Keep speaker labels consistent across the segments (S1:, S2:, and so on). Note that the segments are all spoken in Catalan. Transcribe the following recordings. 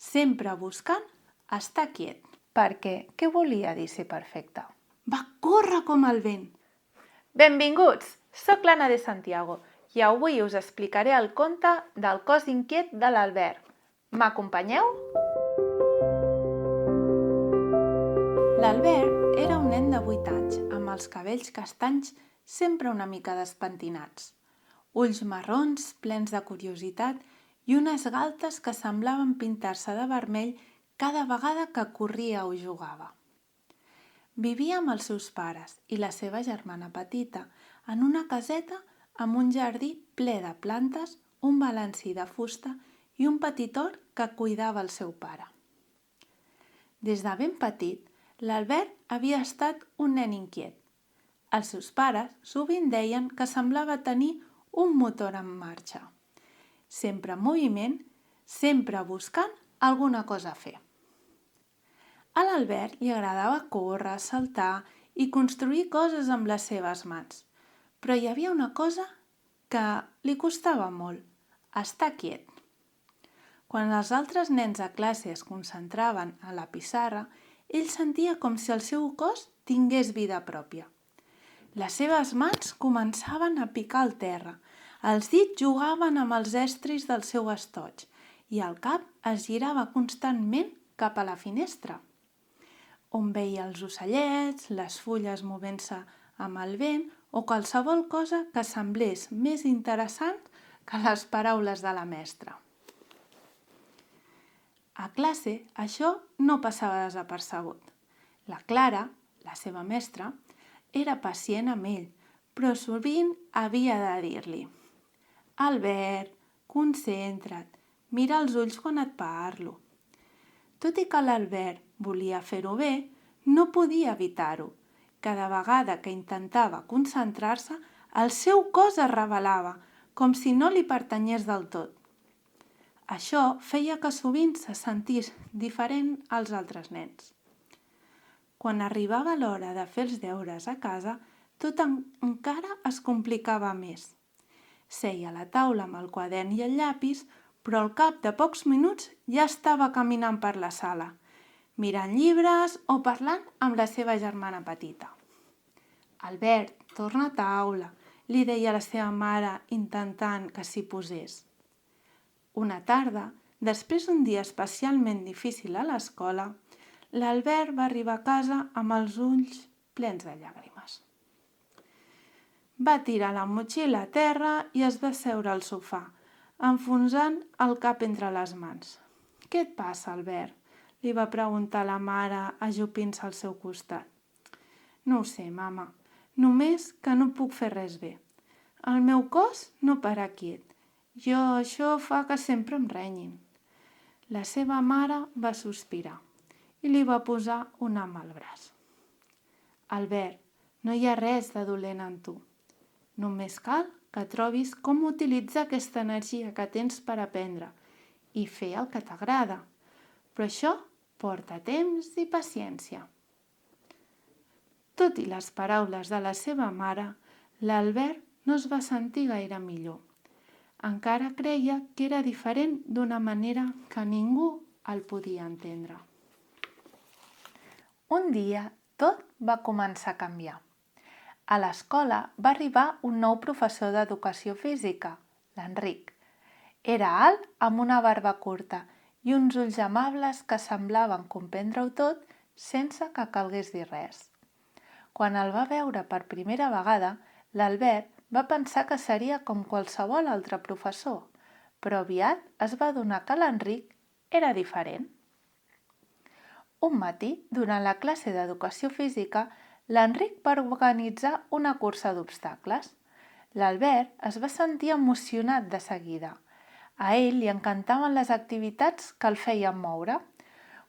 S1: sempre buscant estar quiet. Perquè què volia dir ser perfecte? Va córrer com el vent. Benvinguts! Soc l'Anna de Santiago i avui us explicaré el conte del cos inquiet de l'Albert. M'acompanyeu? L'Albert era un nen de 8 anys, amb els cabells castanys sempre una mica despentinats, ulls marrons plens de curiositat i unes galtes que semblaven pintar-se de vermell cada vegada que corria o jugava. Vivia amb els seus pares i la seva germana petita en una caseta amb un jardí ple de plantes, un balancí de fusta i un petit hort que cuidava el seu pare. Des de ben petit, l'Albert havia estat un nen inquiet. Els seus pares sovint deien que semblava tenir un motor en marxa. Sempre en moviment, sempre buscant alguna cosa a fer. A l'Albert li agradava córrer, saltar i construir coses amb les seves mans. Però hi havia una cosa que li costava molt, estar quiet. Quan els altres nens a classe es concentraven a la pissarra, ell sentia com si el seu cos tingués vida pròpia. Les seves mans començaven a picar al terra, els dits jugaven amb els estris del seu estoig i el cap es girava constantment cap a la finestra, on veia els ocellets, les fulles movent-se amb el vent o qualsevol cosa que semblés més interessant que les paraules de la mestra. A classe això no passava desapercebut. La Clara, la seva mestra, era pacient amb ell, però sovint havia de dir-li: «Albert, concentra't, mira els ulls quan et parlo». Tot i que l'Albert volia fer-ho bé, no podia evitar-ho. Cada vegada que intentava concentrar-se, el seu cos es rebel·lava, com si no li pertanyés del tot. Això feia que sovint se sentís diferent als altres nens. Quan arribava l'hora de fer els deures a casa, tot encara es complicava més. Seia a la taula amb el quadern i el llapis, però al cap de pocs minuts ja estava caminant per la sala, mirant llibres o parlant amb la seva germana petita. «Albert, torna a taula», li deia la seva mare intentant que s'hi posés. Una tarda, després d'un dia especialment difícil a l'escola, l'Albert va arribar a casa amb els ulls plens de llàgrimes. Va tirar la motxilla a terra i es va seure al sofà, enfonsant el cap entre les mans. «Què et passa, Albert?», li va preguntar la mare, ajupint-se al seu costat. «No ho sé, mama, només que no puc fer res bé. El meu cos no para quiet. Això fa que sempre em renyin». La seva mare va sospirar i li va posar una mà al braç. «Albert, no hi ha res de dolent en tu. Només cal que trobis com utilitzar aquesta energia que tens per aprendre i fer el que t'agrada. Però això porta temps i paciència». Tot i les paraules de la seva mare, l'Albert no es va sentir gaire millor. Encara creia que era diferent d'una manera que ningú el podia entendre. Un dia tot va començar a canviar. A l'escola va arribar un nou professor d'educació física, l'Enric. Era alt, amb una barba curta i uns ulls amables que semblaven comprendre-ho tot sense que calgués dir res. Quan el va veure per primera vegada, l'Albert va pensar que seria com qualsevol altre professor, però aviat es va adonar que l'Enric era diferent. Un matí, durant la classe d'educació física, l'Enric va organitzar una cursa d'obstacles. L'Albert es va sentir emocionat de seguida. A ell li encantaven les activitats que el feien moure.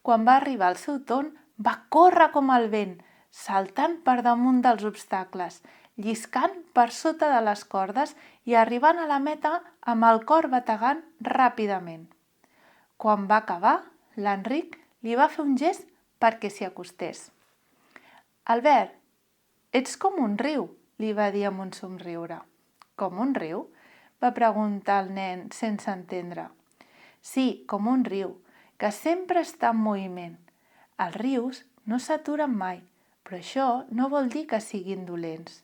S1: Quan va arribar el seu torn, va córrer com el vent, saltant per damunt dels obstacles, lliscant per sota de les cordes i arribant a la meta amb el cor bategant ràpidament. Quan va acabar, l'Enric li va fer un gest perquè s'hi acostés. «Albert, ets com un riu», li va dir amb un somriure. «Com un riu?», va preguntar el nen sense entendre. «Sí, com un riu. que sempre està en moviment. Els rius no s'aturen mai, però això no vol dir que siguin dolents.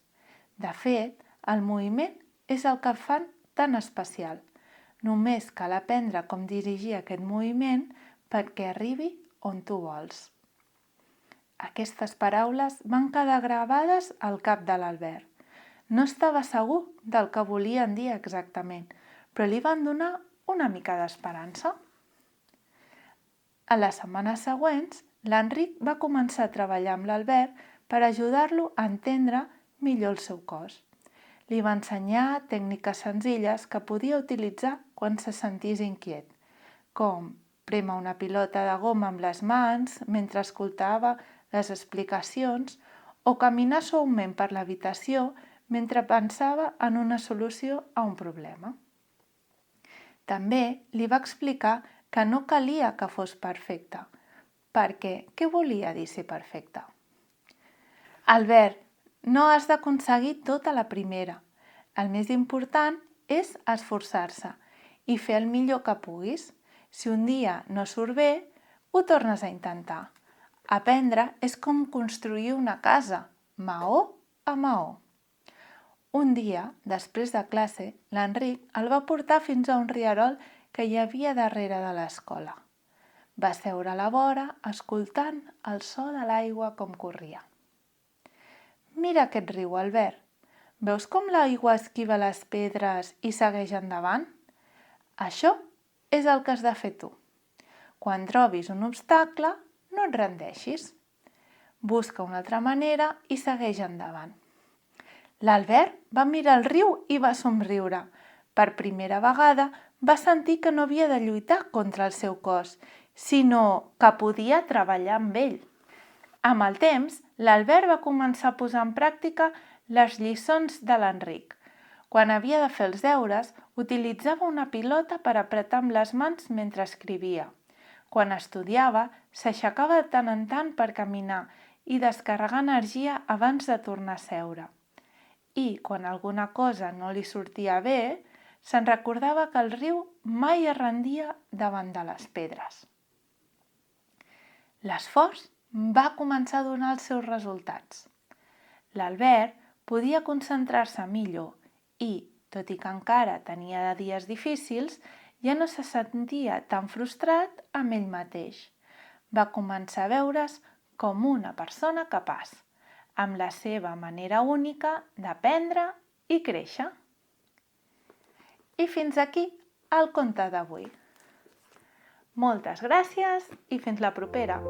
S1: De fet, el moviment és el que el fan tan especial. Només cal aprendre com dirigir aquest moviment perquè arribi on tu vols. Aquestes paraules van quedar gravades al cap de l'Albert. No estava segur del que volien dir exactament, però li van donar una mica d'esperança. A les setmanes següents, l'Enric va començar a treballar amb l'Albert per ajudar-lo a entendre millor el seu cos. Li va ensenyar tècniques senzilles que podia utilitzar quan se sentís inquiet, com prémer una pilota de goma amb les mans mentre escoltava les explicacions o caminar suaument per l'habitació mentre pensava en una solució a un problema. També li va explicar que no calia que fos perfecte, perquè què volia dir ser perfecte? Albert, no has d'aconseguir tot a la primera. El més important és esforçar-se i fer el millor que puguis. Si un dia no surt bé, ho tornes a intentar. Aprendre és com construir una casa, maó a maó. Un dia, després de classe, l'Enric el va portar fins a un rierol que hi havia darrere de l'escola. Va seure a la vora, escoltant el so de l'aigua com corria. Mira aquest riu, Albert. Veus com l'aigua esquiva les pedres i segueix endavant? Això és el que has de fer tu. Quan trobis un obstacle, no et rendeixis. Busca una altra manera i segueix endavant. L'Albert va mirar el riu i va somriure. Per primera vegada va sentir que no havia de lluitar contra el seu cos, sinó que podia treballar amb ell. Amb el temps, l'Albert va començar a posar en pràctica les lliçons de l'Enric. Quan havia de fer els deures, utilitzava una pilota per apretar amb les mans mentre escrivia. Quan estudiava, s'aixecava de tant en tant per caminar i descarregar energia abans de tornar a seure. I quan alguna cosa no li sortia bé, se'n recordava que el riu mai es rendia davant de les pedres. L'esforç va començar a donar els seus resultats. L'Albert podia concentrar-se millor i, tot i que encara tenia dies difícils, ja no se sentia tan frustrat amb ell mateix. Va començar a veure's com una persona capaç, amb la seva manera única d'aprendre i créixer. I fins aquí el conte d'avui. Moltes gràcies i fins la propera!